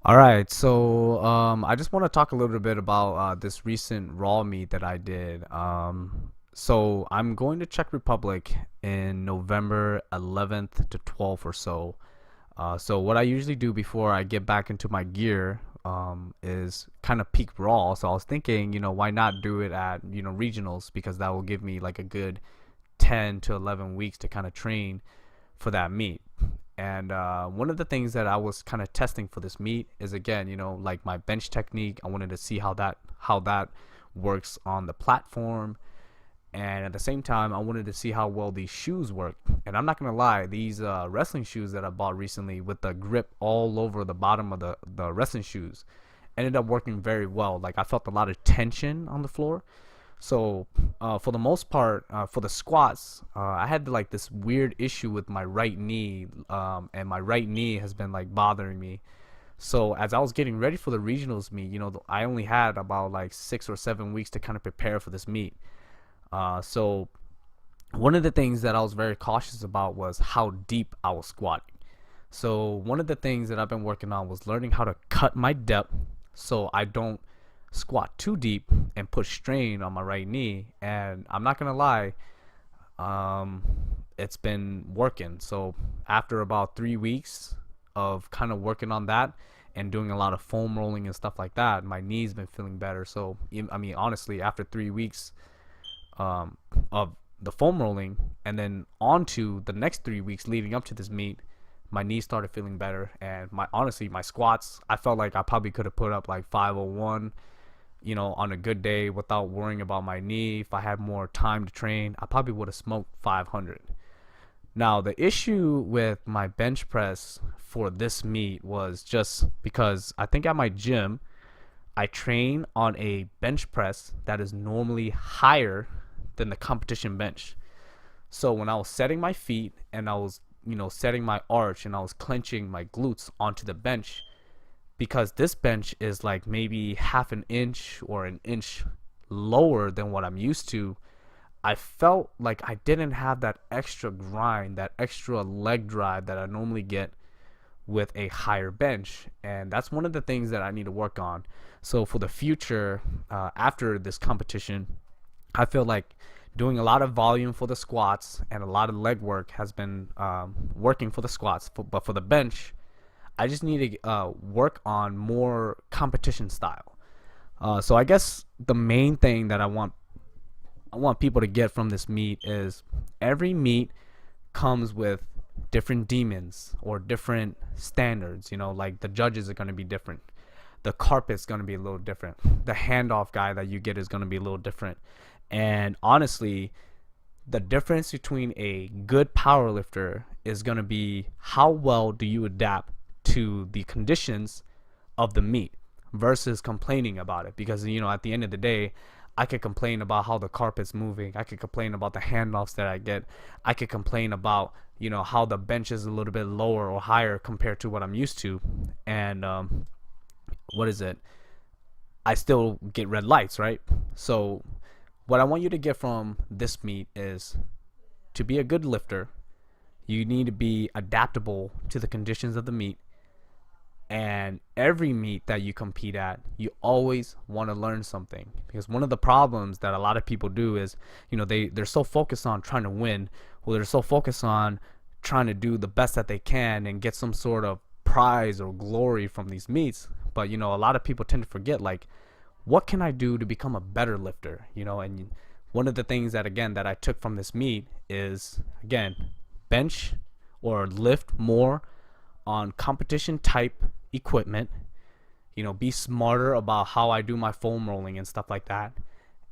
All right, so I just want to talk a little bit about this recent raw meet that I did. So I'm going to Czech Republic in November 11th to 12th or so. So what I usually do before I get back into my gear is kind of peak raw. So I was thinking, why not do it at regionals, because that will give me like a good 10 to 11 weeks to kind of train for that meet. And one of the things that I was kind of testing for this meet is, again, like my bench technique. I wanted to see how that works on the platform, and at the same time, I wanted to see how well these shoes work. And I'm not gonna lie, these wrestling shoes that I bought recently with the grip all over the bottom of the wrestling shoes ended up working very well. Like, I felt a lot of tension on the floor. So for the most part, for the squats, I had like this weird issue with my right knee, and my right knee has been like bothering me. So as I was getting ready for the regionals meet, I only had about like 6 or 7 weeks to kind of prepare for this meet. So one of the things that I was very cautious about was how deep I was squatting. So one of the things that I've been working on was learning how to cut my depth so I don't squat too deep and put strain on my right knee. And I'm not gonna lie, um, it's been working. So after about 3 weeks of kind of working on that and doing a lot of foam rolling and stuff like that, my knee's been feeling better. So I mean, honestly, after 3 weeks of the foam rolling, and then on to the next 3 weeks leading up to this meet, my knee started feeling better. And my squats, I felt like I probably could have put up like 501, on a good day without worrying about my knee. If I had more time to train, I probably would have smoked 500. Now, the issue with my bench press for this meet was just because I think at my gym, I train on a bench press that is normally higher than the competition bench. So when I was setting my feet and I was, setting my arch and I was clenching my glutes onto the bench, because this bench is like maybe half an inch or an inch lower than what I'm used to, I felt like I didn't have that extra grind, that extra leg drive that I normally get with a higher bench. And that's one of the things that I need to work on. So for the future, after this competition, I feel like doing a lot of volume for the squats and a lot of leg work has been working for the squats. But for the bench, I just need to work on more competition style. So I guess the main thing that I want people to get from this meet is every meet comes with different demons or different standards. Like the judges are going to be different. The carpet's going to be a little different. The handoff guy that you get is going to be a little different. And honestly, the difference between a good power lifter is going to be how well do you adapt to the conditions of the meet versus complaining about it. Because at the end of the day, I could complain about how the carpet's moving. I could complain about the handoffs that I get. I could complain about how the bench is a little bit lower or higher compared to what I'm used to. And what is it? I still get red lights, right? So what I want you to get from this meet is, to be a good lifter, you need to be adaptable to the conditions of the meet. And every meet that you compete at, you always want to learn something. Because one of the problems that a lot of people do is, they're so focused on trying to win, or they're so focused on trying to do the best that they can and get some sort of prize or glory from these meets. But a lot of people tend to forget, like, what can I do to become a better lifter? And one of the things that, again, that I took from this meet is, again, bench or lift more on competition type equipment. Be smarter about how I do my foam rolling and stuff like that.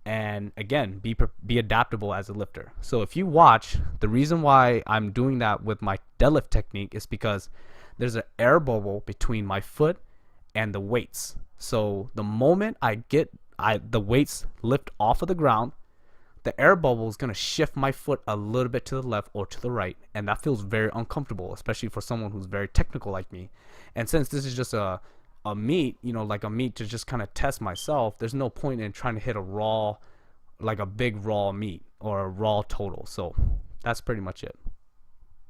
And again, be adaptable as a lifter. So if you watch, the reason why I'm doing that with my deadlift technique is because there's an air bubble between my foot and the weights. So the moment the weights lift off of the ground, the air bubble is going to shift my foot a little bit to the left or to the right, and that feels very uncomfortable, especially for someone who's very technical like me. And since this is just a meet, like a meet to just kind of test myself, there's no point in trying to hit like a big raw meet or a raw total. So that's pretty much it.